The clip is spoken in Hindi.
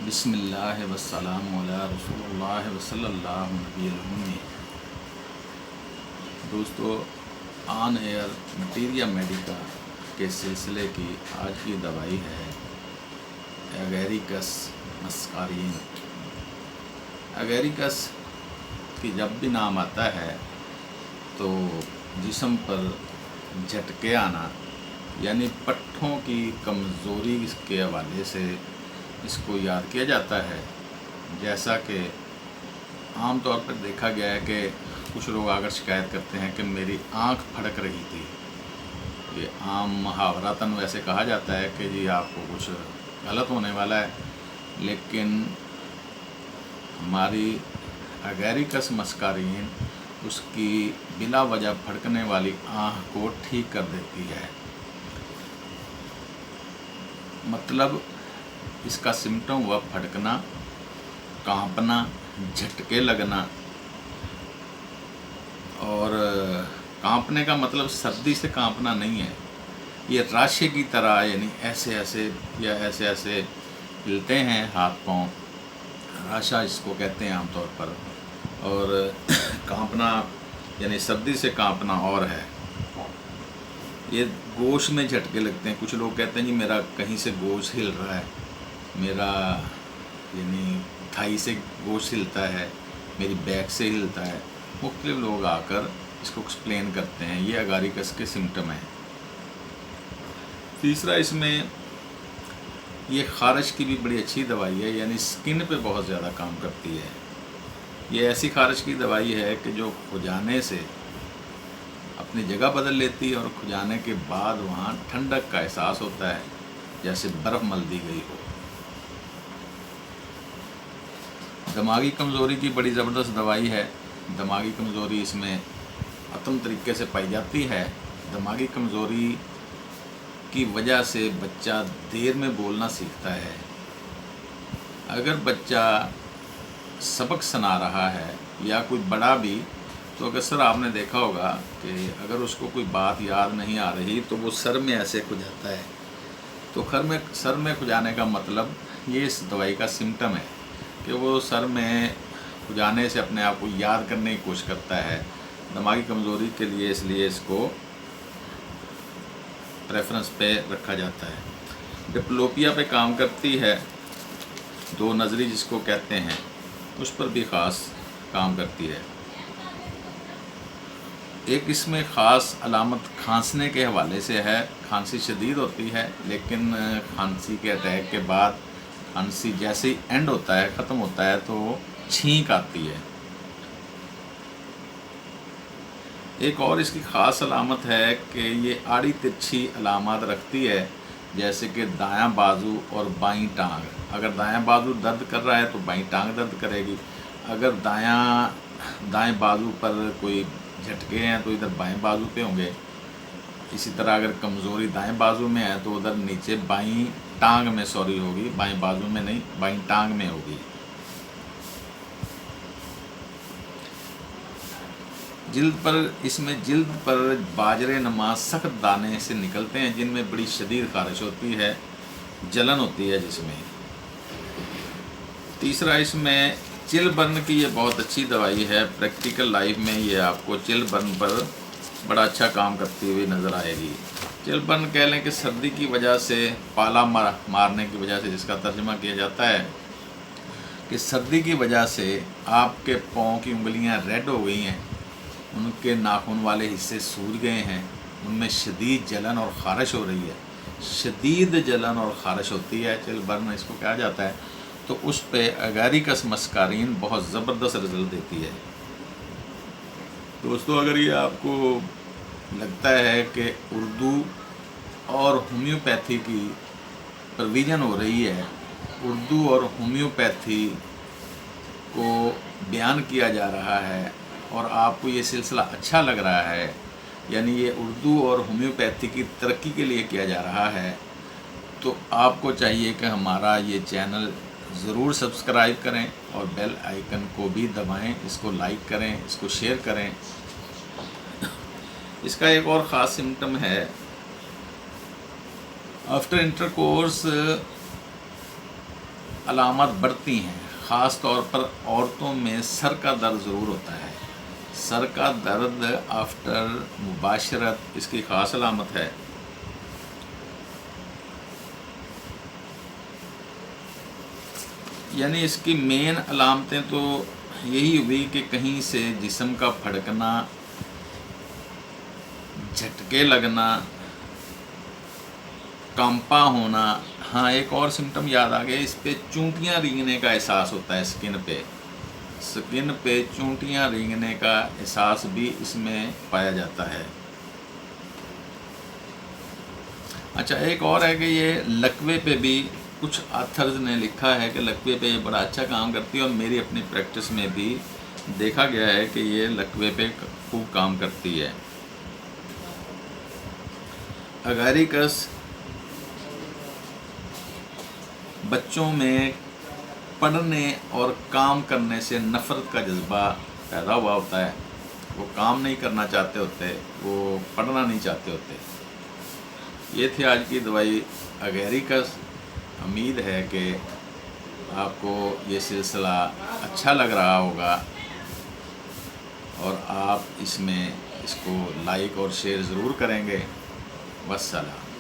बिस्मिल्लाह वस्सलामु अला रसूलुल्लाह वसल्लल्लाहु अलैहि वसल्लम। दोस्तों, ऑन एयर मटीरिया मेडिका के सिलसिले की आज की दवाई है एगेरिकस मस्कारिन। एगेरिकस की जब भी नाम आता है तो जिस्म पर झटके आना यानी पट्ठों की कमज़ोरी के हवाले से इसको याद किया जाता है। जैसा कि आम तौर पर देखा गया है कि कुछ लोग आकर शिकायत करते हैं कि मेरी आंख फड़क रही थी। ये आम मुहावरतन वैसे कहा जाता है कि जी आपको कुछ गलत होने वाला है, लेकिन हमारी एगेरिकस मस्कारिन उसकी बिला वजह फड़कने वाली आँख को ठीक कर देती है। मतलब इसका सिम्टम हुआ फड़कना, कांपना, झटके लगना। और कांपने का मतलब सर्दी से कांपना नहीं है, ये राशे की तरह यानी ऐसे ऐसे या ऐसे ऐसे हिलते हैं हाथ पांव, राशा इसको कहते हैं आमतौर पर। और कांपना यानी सर्दी से कांपना और है। ये गोश में झटके लगते हैं। कुछ लोग कहते हैं जी मेरा कहीं से गोश हिल रहा है, मेरा यानी थाई से गोश हिलता है, मेरी बैक से हिलता है। मुख्तलिफ लोग आकर इसको एक्सप्लेन करते हैं। ये एगेरिकस के सिम्टम हैं। तीसरा, इसमें ये ख़ारिश की भी बड़ी अच्छी दवाई है, यानी स्किन पे बहुत ज़्यादा काम करती है। ये ऐसी ख़ारिश की दवाई है कि जो खुजाने से अपनी जगह बदल लेती है और खुजाने के बाद वहाँ ठंडक का एहसास होता है, जैसे बर्फ़ मल दी गई हो। दिमागी कमज़ोरी की बड़ी ज़बरदस्त दवाई है। दिमागी कमज़ोरी इसमें अतम तरीके से पाई जाती है। दिमागी कमज़ोरी की वजह से बच्चा देर में बोलना सीखता है। अगर बच्चा सबक सुना रहा है या कोई बड़ा भी, तो अक्सर आपने देखा होगा कि अगर उसको कोई बात याद नहीं आ रही तो वो सर में ऐसे खुजाता है। तो सर में खुजाने का मतलब ये इस दवाई का सिम्टम है कि वो सर में खुजाने से अपने आप को याद करने की कोशिश करता है। दिमागी कमज़ोरी के लिए इसलिए इसको प्रेफरेंस पे रखा जाता है। डिप्लोपिया पे काम करती है, दो नज़री जिसको कहते हैं, उस पर भी ख़ास काम करती है। एक इसमें ख़ास अलामत खांसने के हवाले से है। खांसी शदीद होती है, लेकिन खांसी के अटैक के बाद खांसी जैसे ही एंड होता है, ख़त्म होता है, तो छींक आती है। एक और इसकी ख़ास अलामत है कि ये आड़ी तिरछी अलामत रखती है, जैसे कि दायां बाजू और बाईं टांग। अगर दायां बाजू दर्द कर रहा है तो बाईं टांग दर्द करेगी। अगर दाएं बाजू पर कोई झटके हैं तो इधर बाएं बाजू पे होंगे। इसी तरह अगर कमज़ोरी दाएं बाजू में है तो उधर नीचे बाईं टांग में होगी, बाएं बाजू में नहीं, बाईं टांग में होगी। इसमें जिल्द पर बाजरे नमा सख्त दाने से निकलते हैं, जिनमें बड़ी शदीद ख़ारिश होती है, जलन होती है जिसमें। तीसरा, इसमें चिल बर्न की ये बहुत अच्छी दवाई है। प्रैक्टिकल लाइफ में ये आपको चिल बर्न पर बड़ा अच्छा काम करती हुई नज़र आएगी। चिल बर्न कह लें कि सर्दी की वजह से, पाला मारने की वजह से, जिसका तर्जुमा किया जाता है कि सर्दी की वजह से आपके पाँव की उंगलियां रेड हो गई हैं, उनके नाखून वाले हिस्से सूज गए हैं, उनमें शदीद जलन और ख़ारिश हो रही है। शदीद जलन और ख़ारिश होती है, चिल बर्न इसको कहा जाता है। तो उस पे एगेरिकस मस्कारिन बहुत ज़बरदस्त रिज़ल्ट देती है। दोस्तों, अगर ये आपको लगता है कि उर्दू और होम्योपैथी की प्रोविज़न हो रही है, उर्दू और होम्योपैथी को बयान किया जा रहा है और आपको ये सिलसिला अच्छा लग रहा है, यानी ये उर्दू और होम्योपैथी की तरक्की के लिए किया जा रहा है, तो आपको चाहिए कि हमारा ये चैनल ज़रूर सब्सक्राइब करें और बेल आइकन को भी दबाएं, इसको लाइक करें, इसको शेयर करें। इसका एक और ख़ास सिम्टम है, आफ्टर इंटरकोर्स अलामत बढ़ती हैं, ख़ास तौर पर औरतों में सर का दर्द ज़रूर होता है। सर का दर्द आफ्टर मुबाशरत इसकी ख़ास अलामत है। यानी इसकी मेन अलामतें तो यही हुई कि कहीं से जिस्म का फड़कना, झटके लगना, कांपा होना। हाँ, एक और सिम्टम याद आ गया, इस पे चूंटियाँ रेंगने का एहसास होता है। स्किन पे चूंटियाँ रेंगने का एहसास भी इसमें पाया जाता है। अच्छा, एक और है कि ये लकवे पे भी कुछ ऑथर्स ने लिखा है कि लकवे पे ये बड़ा अच्छा काम करती है, और मेरी अपनी प्रैक्टिस में भी देखा गया है कि ये लकवे पे खूब काम करती है। अगैरिकस बच्चों में पढ़ने और काम करने से नफ़रत का जज्बा पैदा हुआ होता है। वो काम नहीं करना चाहते होते, वो पढ़ना नहीं चाहते होते। ये थी आज की दवाई अगैरिकस। उम्मीद है कि आपको ये सिलसिला अच्छा लग रहा होगा और आप इसको लाइक और शेयर ज़रूर करेंगे। वस्सलाम।